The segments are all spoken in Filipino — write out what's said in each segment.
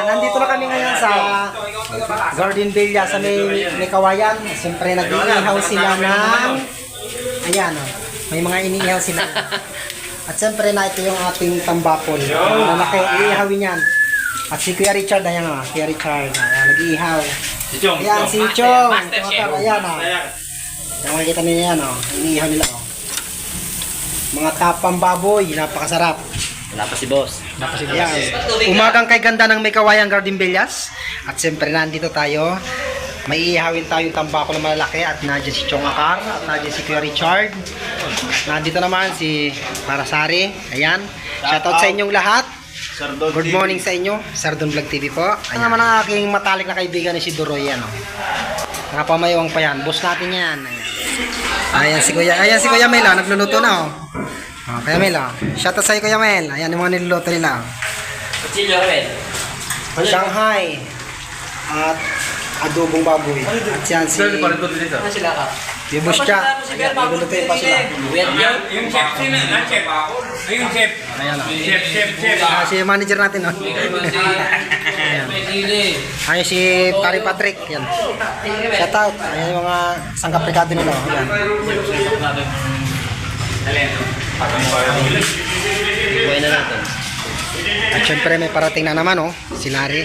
Nandito na kami ngayon sa Garden Villa sa may kawayan. Siyempre nag-iihaw sila ng ayan may mga iniihaw sila. At siyempre na ito yung ating tambakol. Lalaki, iihawin yan. At si Kuya Richard, ayan Kuya Richard, nag-iihaw. Ayan, si Chong. Ayan Yung makikita nila yan iniihaw nila Mga tapang baboy, napakasarap. Wala pa si boss. Yes. Umagang kay ganda ng may kawayan Garden Villas. At siyempre nandito tayo. May iihawin tayong tambako na malalaki. At nandiyan si Chong Akar. At nandiyan si Kuya Richard. Nandito naman si Parasari. Ayan. Shoutout sa inyong lahat. Good morning sa inyo. Sardon Vlog TV po. Ayan naman ang aking matalik na kaibigan ni si Duroy. Nakapamayawang pa yan. Boss natin yan. Ayan si Kuya. Ayan si Kuya Mel. Nagluluto na Kuya Mel, shoutout sa'yo Kuya Mel. Ayan yung mga niluluto nila. Kutsilyo rin. Shanghai at adobong baboy. At yan si Ano sila ka? Bibos siya. Niluluto pa sila. Yung chef sino? Chef ako. Yung chef. Ayan Chef. si manager natin Ayan si Pari Patrick. Yan. Shoutout. Ayan yung mga sangkaprikado nila. Ayan. Buhay na natin. At syempre may parating na naman si Larry.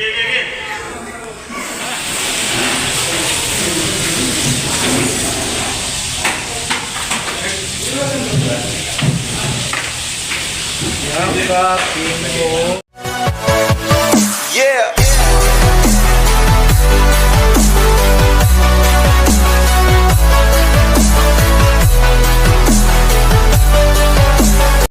Yeah.